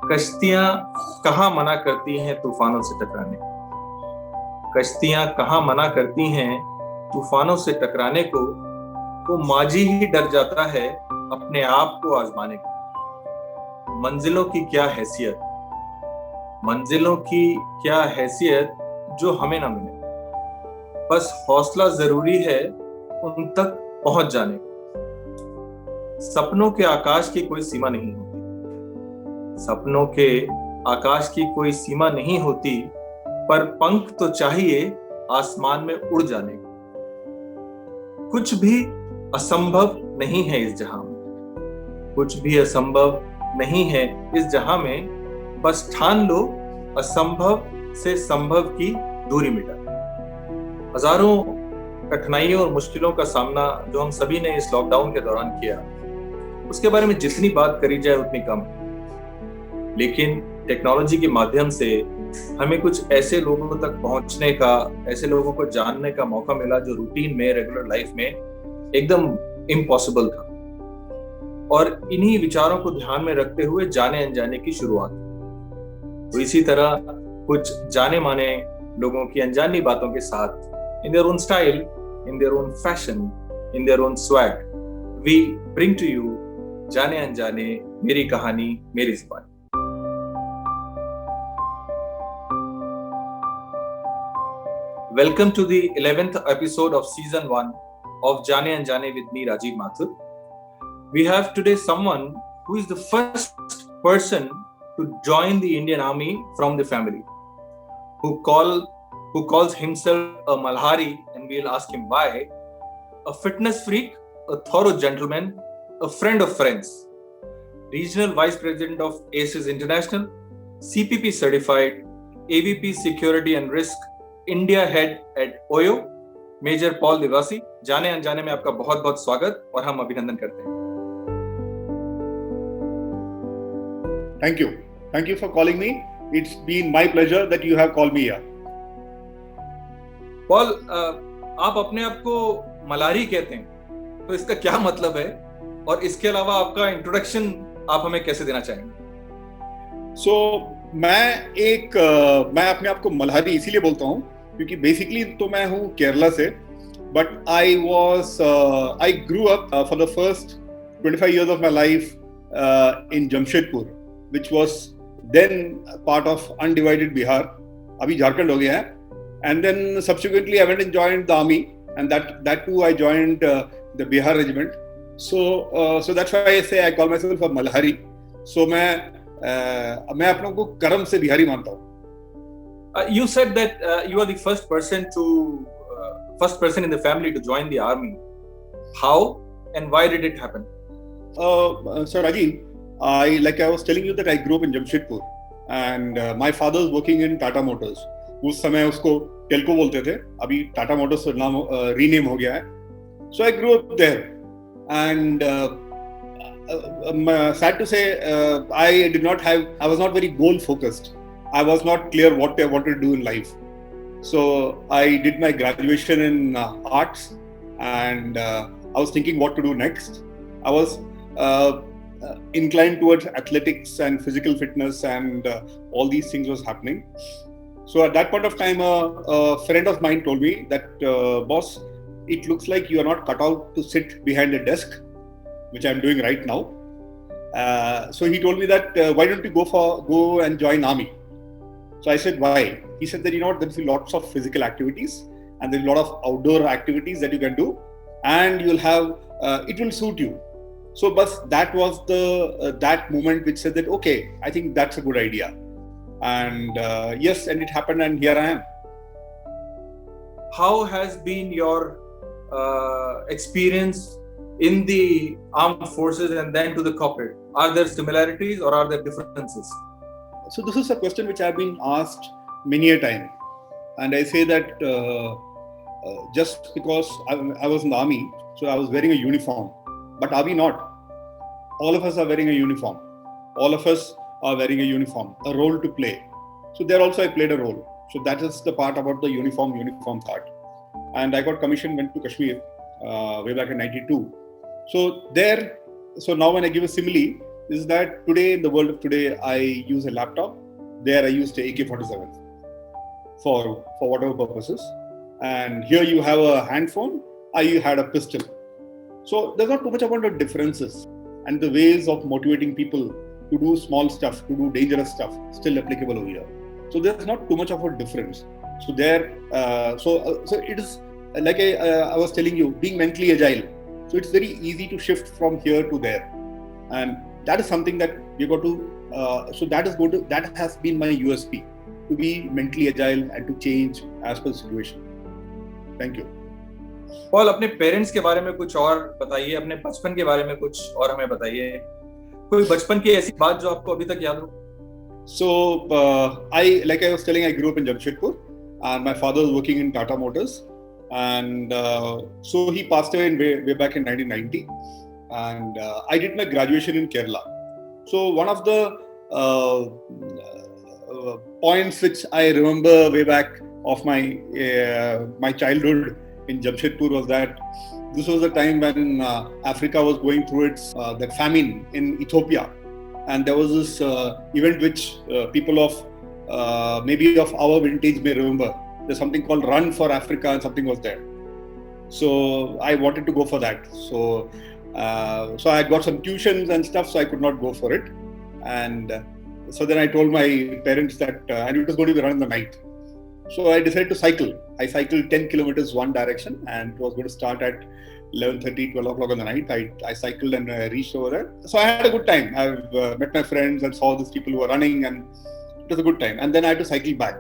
कश्तियां कहाँ मना करती हैं तूफानों से टकराने। कश्तियां कहाँ मना करती हैं तूफानों से टकराने को। वो माझी ही डर जाता है अपने आप को आजमाने को। मंजिलों की क्या हैसियत, मंजिलों की क्या हैसियत जो हमें ना मिले। बस हौसला जरूरी है उन तक पहुंच जाने को। सपनों के आकाश की कोई सीमा नहीं होती, सपनों के आकाश की कोई सीमा नहीं होती, पर पंख तो चाहिए आसमान में उड़ जाने को। कुछ भी असंभव नहीं है इस जहां में, कुछ भी असंभव नहीं है इस जहां में। बस ठान लो असंभव से संभव की दूरी मिटा। हजारों कठिनाइयों और मुश्किलों का सामना जो हम सभी ने इस लॉकडाउन के दौरान किया, उसके बारे में जितनी बात करी जाए उतनी कम है। लेकिन टेक्नोलॉजी के माध्यम से हमें कुछ ऐसे लोगों तक पहुंचने का, ऐसे लोगों को जानने का मौका मिला जो रूटीन में, रेगुलर लाइफ में एकदम इम्पॉसिबल था। और इन्हीं विचारों को ध्यान में रखते हुए जाने अनजाने की शुरुआत। तो इसी तरह कुछ जाने माने लोगों की अनजानी बातों के साथ, in their own style, in their own fashion, in their own swag, we bring to you जाने अनजाने, मेरी कहानी मेरी जुबान। Welcome to the 11th episode of season 1 of Jaane Anjane with me, Rajiv Mathur. We have today someone who is the first person to join the Indian Army from the family, who calls himself a Malhari, and we'll ask him why. A fitness freak, a thorough gentleman, a friend of friends, Regional Vice President of ACES International, CPP certified, AVP Security and Risk, India Head at OYO, major Paul Divasi. जाने अनजाने में आपका बहुत बहुत स्वागत और हम अभिनंदन करते हैं। Thank you for calling me. It's been my pleasure that you have called me here. Paul, आप अपने आप को मलारी कहते हैं, तो इसका क्या मतलब है और इसके अलावा आपका इंट्रोडक्शन आप हमें कैसे देना चाहेंगे? मैं अपने आप को मल्हारी इसीलिए बोलता हूँ क्योंकि बेसिकली तो मैं हूँ केरला से, but I grew up for the first 25 years of my life in Jamshedpur, which was then part of undivided Bihar. अभी झारखंड हो गया है. And then subsequently I went and joined the army, and that too I joined the Bihar regiment. So that's why I say I call myself a Malhari. So मैं अपनों को कर्म से बिहारी मानता हूँ. You said that you are the first person in the family to join the army. How and why did it happen? So Rajiv, I was telling you that I grew up in Jamshedpur, and my father was working in Tata Motors. उस समय उसको टेल्को बोलते थे, अभी Tata Motors नाम rename हो गया है. So I grew up there, and sad to say, I was not very goal focused. I was not clear what I wanted to do in life. So I did my graduation in arts, and I was thinking what to do next. I was inclined towards athletics and physical fitness, and all these things was happening. So at that point of time, a friend of mine told me that, boss, it looks like you are not cut out to sit behind a desk, which I'm doing right now. So he told me that, why don't you go and join army? So I said, why? He said that, there's lots of physical activities, and there's a lot of outdoor activities that you can do, and you'll have, it will suit you. So but that was that moment which said that, okay, I think that's a good idea. And yes, and it happened, and here I am. How has been your experience in the armed forces and then to the corporate? Are there similarities or are there differences? So this is a question which I've been asked many a time, and I say that just because I was in the army, so I was wearing a uniform, but are we not? All of us are wearing a uniform. All of us are wearing a uniform, a role to play. So there also I played a role. So that is the part about the uniform part. And I got commissioned, went to Kashmir way back in 92. So now when I give a simile, is that today, in the world of today, I use a laptop. There I used a AK-47 for whatever purposes. And here you have a handphone, I had a pistol. So there's not too much about the differences, and the ways of motivating people to do small stuff, to do dangerous stuff, still applicable over here. So there's not too much of a difference. So so it is like I was telling you, being mentally agile. So it's very easy to shift from here to there, and that is something that we got to. So that has been my USP, to be mentally agile and to change as per the situation. Thank you. Paul, अपने parents के बारे में कुछ और बताइए, अपने बचपन के बारे में कुछ और हमें बताइए। कोई बचपन की ऐसी बात जो आपको अभी तक याद हो? So like I was telling, I grew up in Jamshedpur, and my father was working in Tata Motors, and so he passed away way back in 1990, and I did my graduation in Kerala. So one of the points which I remember way back of my childhood in Jamshedpur was that this was the time when Africa was going through its that famine in Ethiopia, and there was this event which people of maybe of our vintage may remember. There's something called Run for Africa, and something was there. So I wanted to go for that. So I got some tuitions and stuff, so I could not go for it. And so then I told my parents that, and it was going to be run in the night. So I decided to cycle. I cycled 10 kilometers one direction, and it was going to start at 11:30, 12 o'clock in the night. I cycled and reached over there. So I had a good time. I've met my friends and saw these people who were running, and it was a good time. And then I had to cycle back.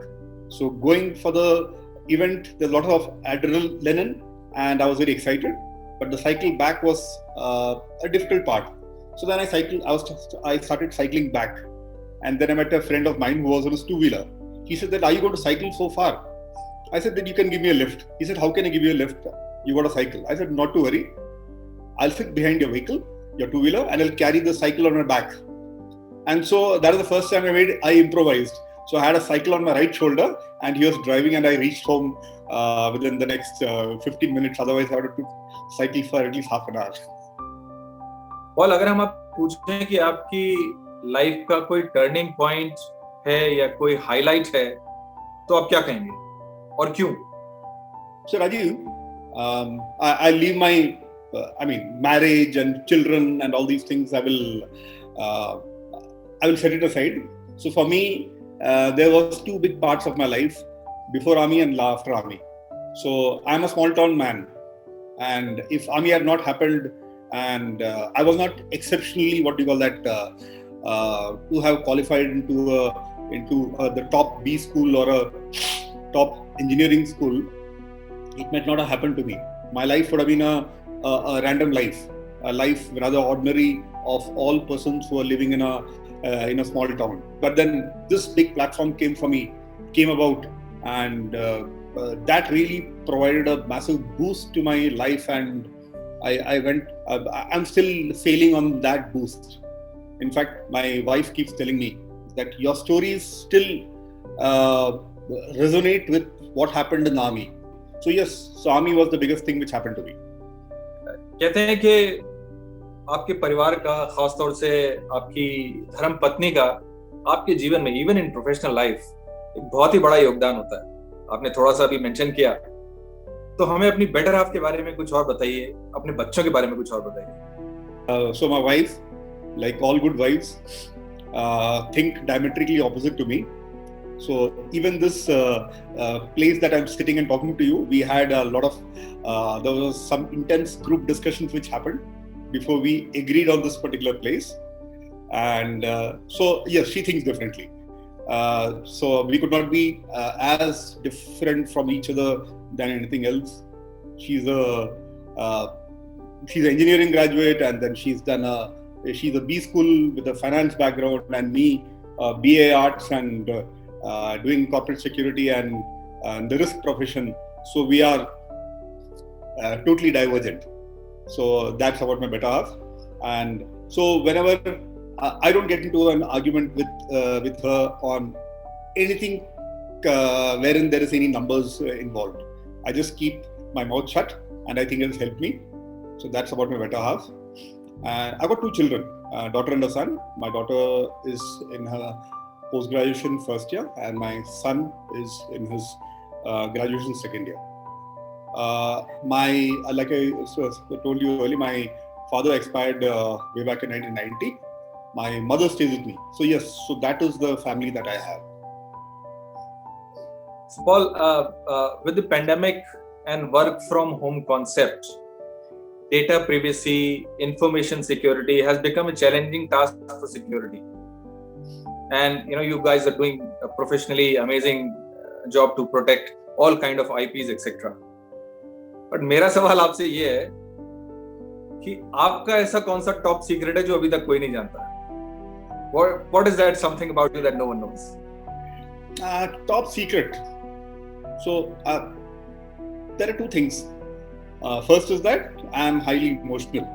So going for the event, there's a lot of adrenaline, and I was very excited. But the cycle back was a difficult part. So then I started cycling back. And then I met a friend of mine who was on his two-wheeler. He said that, "Are you going to cycle so far?" I said that, "You can give me a lift." He said, "How can I give you a lift? You got to cycle." I said, "Not to worry. I'll sit behind your vehicle, your two-wheeler, and I'll carry the cycle on my back." And so that is the first time I improvised. So I had a cycle on my right shoulder, and he was driving, and I reached home within the next 15 minutes. Otherwise, I would have to cycle for at least half an hour. Paul, अगर हम आप पूछें कि आपकी life का कोई turning point है या कोई हाईलाइट है, तो आप क्या कहेंगे और क्यों? So Rajiv, I leave my, marriage and children and all these things. I will set it aside. So for me, there was two big parts of my life: before army and after army. So I'm a small town man, and if army had not happened, and I was not exceptionally, what do you call that, to have qualified into the top B school or a top engineering school, it might not have happened to me. My life would have been a random life, a life rather ordinary of all persons who are living in a small town. But then this big platform came about, and that really provided a massive boost to my life, and I went. I'm still sailing on that boost. In fact, my wife keeps telling me that your stories still resonate with what happened in the army. So yes, so army was the biggest thing which happened to me. कहते हैं कि आपके परिवार का, खास तौर से आपकी धर्म पत्नी का, आपके जीवन में, इवन इन प्रोफेशनल लाइफ, एक बहुत ही बड़ा योगदान होता है। आपने थोड़ा सा अभी मेंशन किया, तो हमें अपनी बेटर हाफ के बारे में कुछ और बताइए, अपने बच्चों के बारे में कुछ और बताइए। So my wife, like all good wives, think diametrically opposite to me. So even this place that I'm sitting and talking to you, we had a lot of, there was some intense group discussions which happened before we agreed on this particular place. And so yes, she thinks differently. So we could not be as different from each other than anything else. She's an engineering graduate, and then she's a B school with a finance background, and me BA arts and doing corporate security and the risk profession. So we are totally divergent. So that's about my better half. And so whenever I don't get into an argument with her on anything wherein there is any numbers involved. I just keep my mouth shut, and I think it has helped me. So that's about my better half. And I've got two children. daughter and a son. My daughter is in her post-graduation first year, and my son is in his graduation second year. Like I told you earlier, my father expired way back in 1990. My mother stays with me. So yes, so that is the family that I have. So Paul, with the pandemic and work from home concept, data privacy, information security has become a challenging task for security. And you guys are doing a professionally amazing job to protect all kind of IPs, etc. But मेरा सवाल आपसे ये है कि आपका ऐसा कौन सा टॉप सीक्रेट है जो अभी तक कोई नहीं जानता? What is that something about you that no one knows? Top secret. So there are two things. First is that I am highly emotional.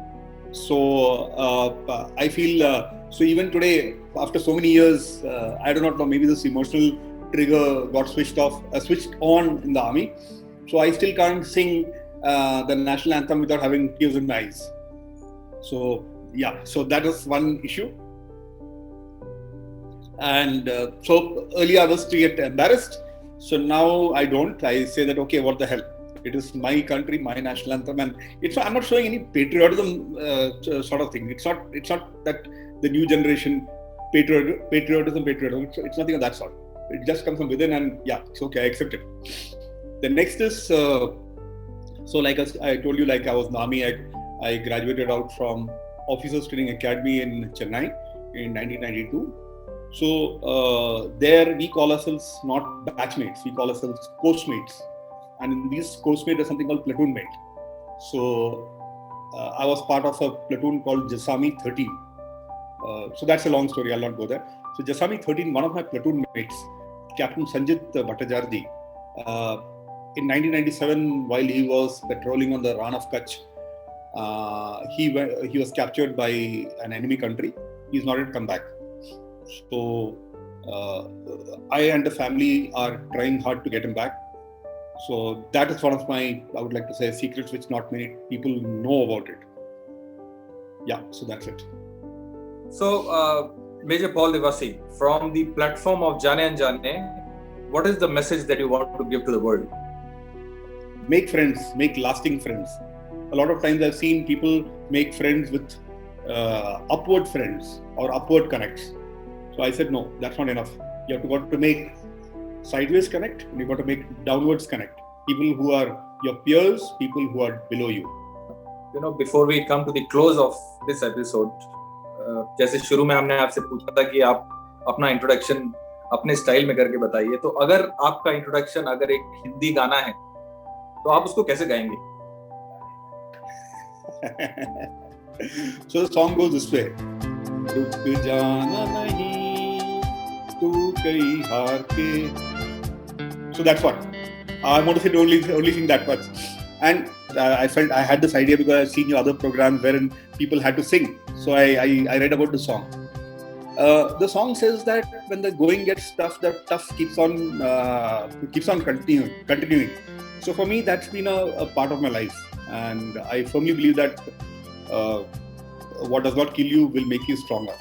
So I feel so even today, after so many years, I do not know, maybe this emotional trigger got switched on in the army. So I still can't sing the national anthem without having tears in my eyes. So yeah, so that is one issue. And so earlier I was to get embarrassed. So now I don't. I say that, okay, what the hell? It is my country, my national anthem, and I'm not showing any patriotism sort of thing. It's not that the new generation patriotism. It's nothing of that sort. It just comes from within, and yeah, it's okay. I accept it. The next is so like I told you, like I was in the army. I graduated out from Officers Training Academy in Chennai in 1992. So there we call ourselves not batchmates. We call ourselves course-mates. And in these course-mates, there's something called platoon mate. So I was part of a platoon called Jasami 13. So that's a long story. I'll not go there. So Jasami 13, one of my platoon mates, Captain Sanjit Bhattajardi, in 1997, while he was patrolling on the Rann of Kutch, he was captured by an enemy country. He's not yet come back. So I and the family are trying hard to get him back. So that is one of my, I would like to say, secrets which not many people know about it. Yeah, so that's it. So Major Paul Devasi, from the platform of Jaane Anjaane, what is the message that you want to give to the world? Make friends, make lasting friends. A lot of times I've seen people make friends with upward friends or upward connects. So I said, no, that's not enough. You have got to make sideways connect, and you've got to make downwards connect. People who are your peers, people who are below you. Before we come to the close of this episode, जैसे शुरू में हमने आपसे पूछा था कि आप अपना इंट्रोडक्शन अपने स्टाइल में करके बताइए, तो अगर आपका इंट्रोडक्शन अगर एक हिंदी गाना है तो आप उसको कैसे गाएंगे? So the song goes this way. रुक जाना नहीं तू कहीं हार के. So that's what I want to say. Only thing that much. And I felt I had this idea because I've seen your other programs wherein people had to sing. So I read about the song. The song says that when the going gets tough, the tough keeps on continuing. So for me, that's been a part of my life, and I firmly believe that what does not kill you will make you stronger.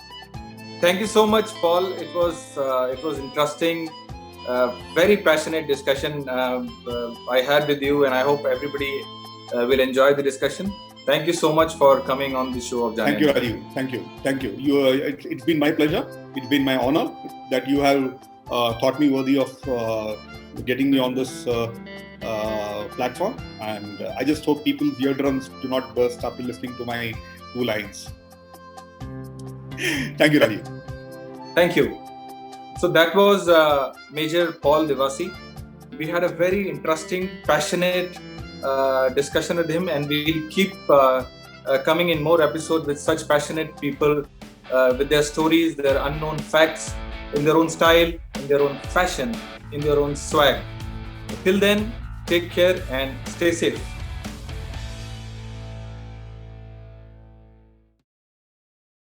Thank you so much, Paul. It was interesting, very passionate discussion I had with you, and I hope everybody will enjoy the discussion. Thank you so much for coming on the show of Jaane. Thank you, Rajiv. Thank you. It's been my pleasure. It's been my honor that you have thought me worthy of getting me on this platform. And I just hope people's eardrums do not burst after listening to my 2 lines. Thank you, Rajiv. Thank you. So that was Major Paul Devasi. We had a very interesting, passionate discussion with him, and we will keep coming in more episodes with such passionate people with their stories, their unknown facts, in their own style, in their own fashion, in their own swag. Till then, take care and stay safe.